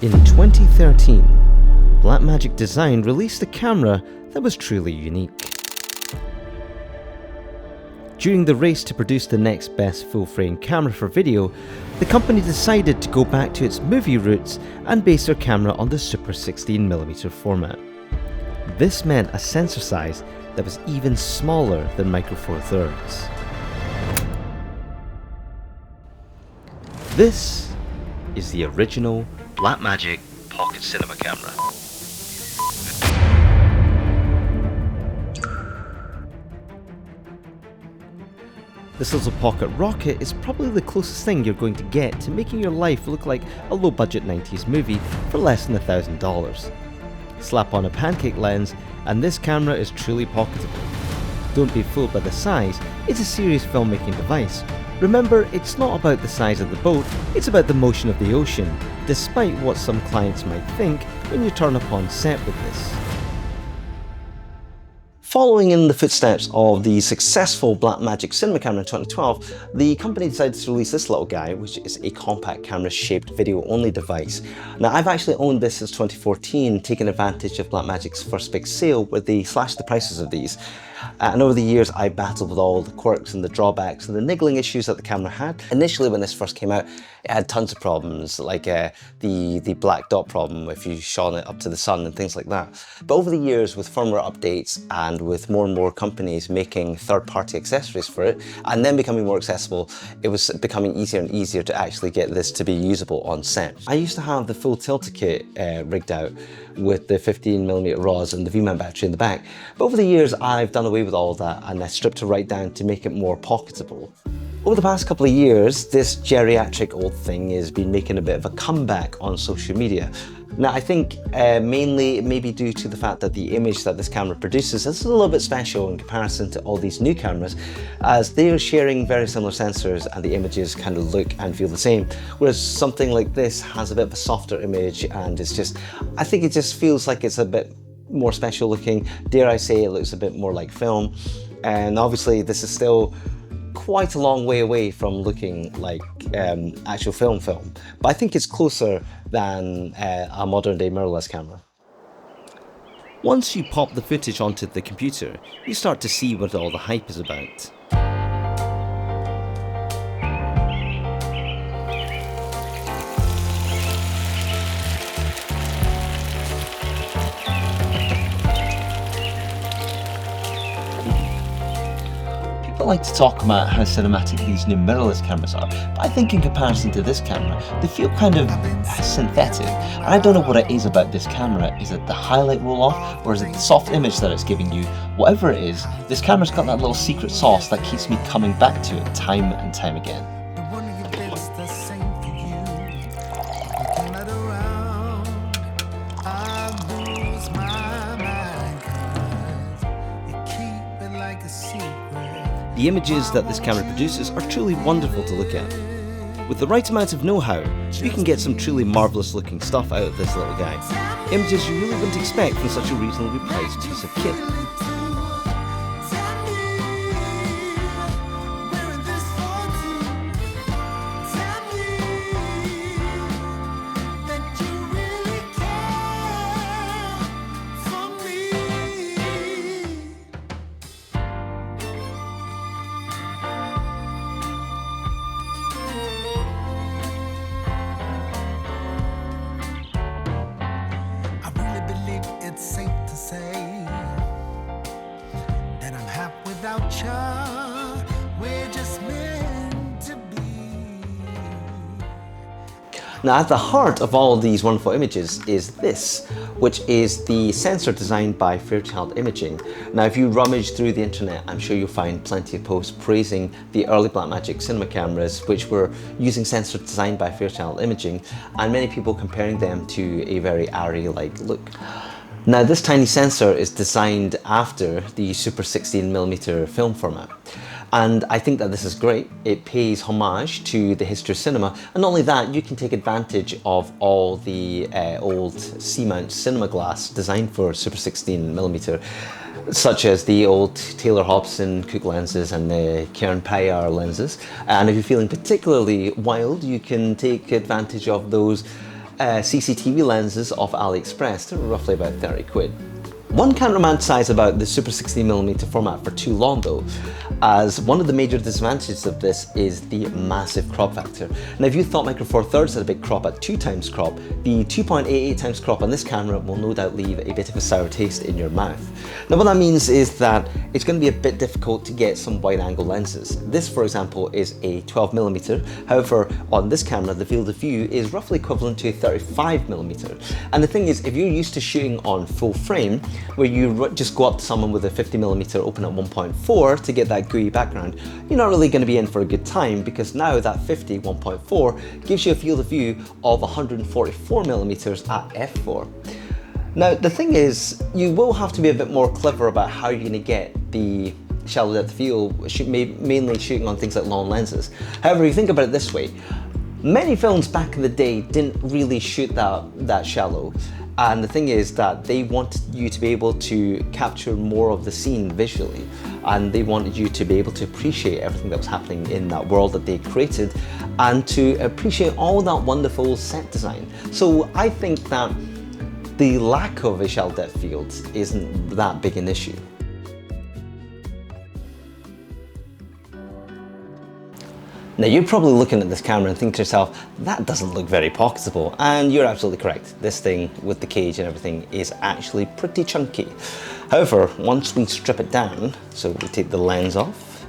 In 2013, Blackmagic Design released a camera that was truly unique. During the race to produce the next best full-frame camera for video, the company decided to go back to its movie roots and base their camera on the Super 16mm format. This meant a sensor size that was even smaller than Micro Four Thirds. This is the original Blackmagic Pocket Cinema camera. This little pocket rocket is probably the closest thing you're going to get to making your life look like a low-budget 90s movie for less than $1,000. Slap on a pancake lens and this camera is truly pocketable. Don't be fooled by the size, it's a serious filmmaking device. Remember, it's not about the size of the boat, it's about the motion of the ocean, despite what some clients might think when you turn up on set with this. Following in the footsteps of the successful Blackmagic cinema camera in 2012, the company decided to release this little guy, which is a compact camera-shaped video-only device. Now, I've actually owned this since 2014, taking advantage of Blackmagic's first big sale where they slashed the prices of these. And over the years, I battled with all the quirks and the drawbacks and the niggling issues that the camera had. Initially, when this first came out, it had tons of problems, like the black dot problem if you shone it up to the sun and things like that. But over the years, with firmware updates and with more and more companies making third-party accessories for it, and then becoming more accessible, it was becoming easier and easier to actually get this to be usable on set. I used to have the full tilter kit rigged out with the 15mm RAWs and the V-mount battery in the back. But over the years, I've done away with all of that and I stripped it right down to make it more pocketable. Over the past couple of years, this geriatric old thing has been making a bit of a comeback on social media. Now, I think mainly it may be due to the fact that the image that this camera produces is a little bit special in comparison to all these new cameras, as they are sharing very similar sensors and the images kind of look and feel the same. Whereas something like this has a bit of a softer image and it's just, I think it just feels like it's a bit more special looking. Dare I say it looks a bit more like film. And obviously this is still quite a long way away from looking like actual film. But I think it's closer than a modern day mirrorless camera. Once you pop the footage onto the computer, you start to see what all the hype is about. I like to talk about how cinematic these new mirrorless cameras are, but I think in comparison to this camera, they feel kind of synthetic. And I don't know what it is about this camera. Is it the highlight roll-off, or is it the soft image that it's giving you? Whatever it is, this camera's got that little secret sauce that keeps me coming back to it time and time again. The images that this camera produces are truly wonderful to look at. With the right amount of know-how, you can get some truly marvellous looking stuff out of this little guy. Images you really wouldn't expect from such a reasonably priced piece of kit. Now, at the heart of all of these wonderful images is this, which is the sensor designed by Fairchild Imaging. Now, if you rummage through the internet, I'm sure you'll find plenty of posts praising the early Blackmagic cinema cameras, which were using sensors designed by Fairchild Imaging, and many people comparing them to a very Arri-like look. Now, this tiny sensor is designed after the Super 16mm film format. And I think that this is great. It pays homage to the history of cinema. And not only that, you can take advantage of all the old C-mount cinema glass designed for Super 16mm, such as the old Taylor Hobson Cooke lenses and the Kern Payar lenses. And if you're feeling particularly wild, you can take advantage of those CCTV lenses off AliExpress. They're roughly about 30 quid. One can't romanticize about the Super 16mm format for too long though, as one of the major disadvantages of this is the massive crop factor. Now if you thought Micro Four Thirds had a big crop at 2x crop, the 2.88x crop on this camera will no doubt leave a bit of a sour taste in your mouth. Now what that means is that it's going to be a bit difficult to get some wide angle lenses. This for example is a 12mm, however on this camera the field of view is roughly equivalent to a 35mm. And the thing is, if you're used to shooting on full frame, where you just go up to someone with a 50mm open at 1.4 to get that gooey background, you're not really going to be in for a good time, because now that 50 1.4 gives you a field of view of 144mm at f4. Now the thing is, you will have to be a bit more clever about how you're going to get the shallow depth field, mainly shooting on things like long lenses. However, you think about it this way, many films back in the day didn't really shoot that shallow. And the thing is that they wanted you to be able to capture more of the scene visually, and they wanted you to be able to appreciate everything that was happening in that world that they created, and to appreciate all that wonderful set design. So I think that the lack of a shallow depth field isn't that big an issue. Now you're probably looking at this camera and thinking to yourself, that doesn't look very pocketable, and you're absolutely correct. This thing with the cage and everything is actually pretty chunky. However, once we strip it down, so we take the lens off,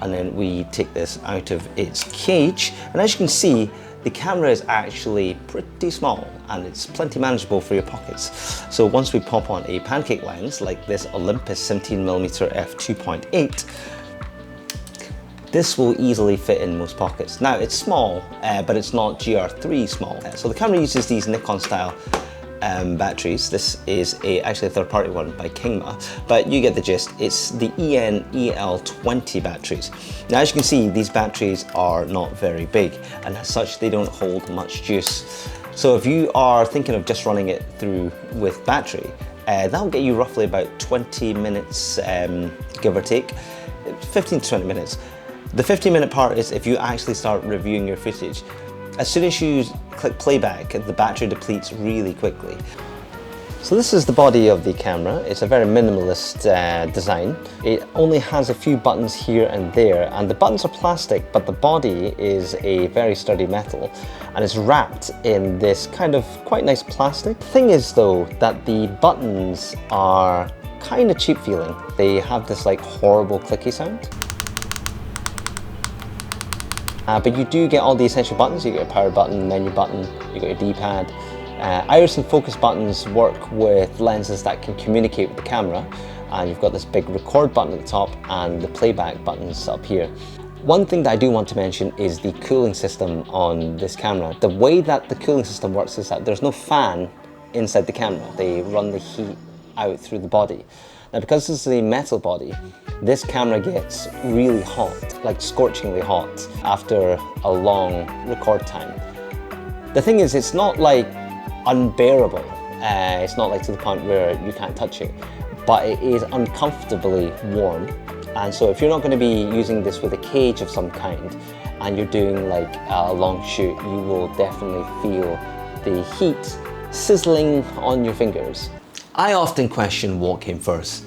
and then we take this out of its cage, and as you can see, the camera is actually pretty small and it's plenty manageable for your pockets. So once we pop on a pancake lens like this Olympus 17mm f2.8, this will easily fit in most pockets. Now it's small, but it's not GR3 small. So the camera uses these Nikon style batteries. This is actually a third-party one by Kingma, but you get the gist. It's the EN-EL20 batteries. Now as you can see, these batteries are not very big, and as such they don't hold much juice. So if you are thinking of just running it through with battery, that'll get you roughly about 20 minutes, give or take, 15 to 20 minutes. The 15-minute part is if you actually start reviewing your footage. As soon as you click playback, the battery depletes really quickly. So this is the body of the camera. It's a very minimalist design. It only has a few buttons here and there, and the buttons are plastic, but the body is a very sturdy metal, and it's wrapped in this kind of quite nice plastic. The thing is though, that the buttons are kind of cheap feeling. They have this like horrible clicky sound. But you do get all the essential buttons. You get a power button, menu button, you got your D-pad. Iris and focus buttons work with lenses that can communicate with the camera, and you've got this big record button at the top and the playback buttons up here. One thing that I do want to mention is the cooling system on this camera. The way that the cooling system works is that there's no fan inside the camera. They run the heat out through the body. Now because this is a metal body, this camera gets really hot, like scorchingly hot, after a long record time. The thing is, it's not like unbearable. It's not like to the point where you can't touch it, but it is uncomfortably warm. And so if you're not going to be using this with a cage of some kind, and you're doing like a long shoot, you will definitely feel the heat sizzling on your fingers. I often question what came first,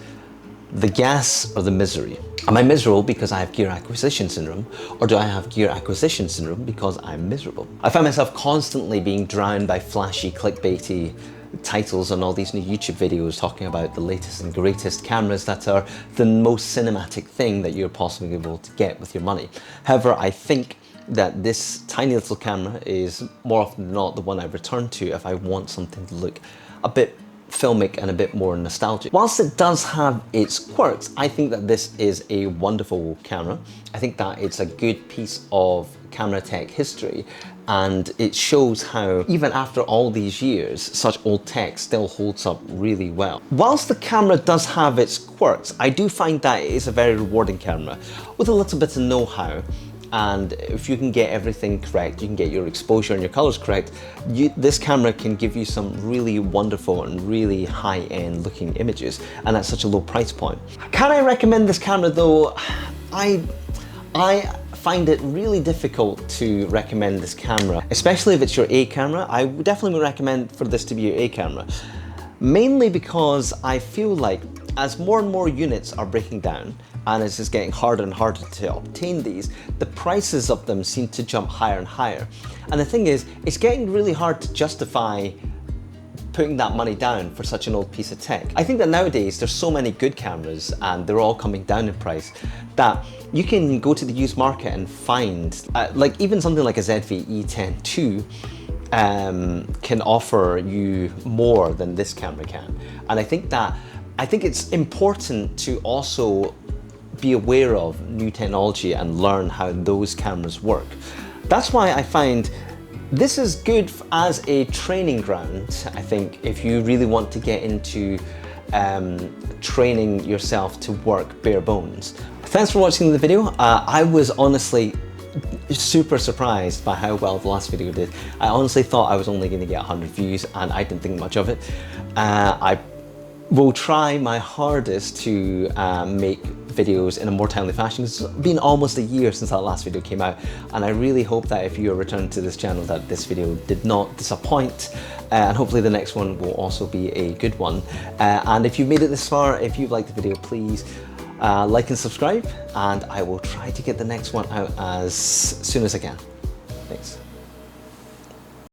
the gas or the misery. Am I miserable because I have gear acquisition syndrome, or do I have gear acquisition syndrome because I'm miserable? I find myself constantly being drowned by flashy, clickbaity titles on all these new YouTube videos talking about the latest and greatest cameras that are the most cinematic thing that you're possibly able to get with your money. However, I think that this tiny little camera is more often than not the one I return to if I want something to look a bit filmic and a bit more nostalgic. Whilst it does have its quirks, I think that this is a wonderful camera. I think that it's a good piece of camera tech history, and it shows how even after all these years, such old tech still holds up really well. Whilst the camera does have its quirks, I do find that it is a very rewarding camera with a little bit of know-how. And if you can get everything correct, you can get your exposure and your colors correct, this camera can give you some really wonderful and really high-end looking images, and at such a low price point. Can I recommend this camera though? I find it really difficult to recommend this camera, especially if it's your A camera. I would definitely recommend for this to be your A camera, mainly because I feel like as more and more units are breaking down and it's just getting harder and harder to obtain these, the prices of them seem to jump higher and higher. And the thing is, it's getting really hard to justify putting that money down for such an old piece of tech. I think that nowadays there's so many good cameras and they're all coming down in price that you can go to the used market and find, like even something like a ZV-E10 II can offer you more than this camera can. And I think it's important to also be aware of new technology and learn how those cameras work. That's why I find this is good as a training ground, I think, if you really want to get into training yourself to work bare bones. Thanks for watching the video. I was honestly super surprised by how well the last video did. I honestly thought I was only going to get 100 views and I didn't think much of it. I will try my hardest to make videos in a more timely fashion. It's been almost a year since that last video came out, and I really hope that if you are returning to this channel that this video did not disappoint, and hopefully the next one will also be a good one. And if you've made it this far, if you've liked the video, please like and subscribe, and I will try to get the next one out as soon as I can. Thanks.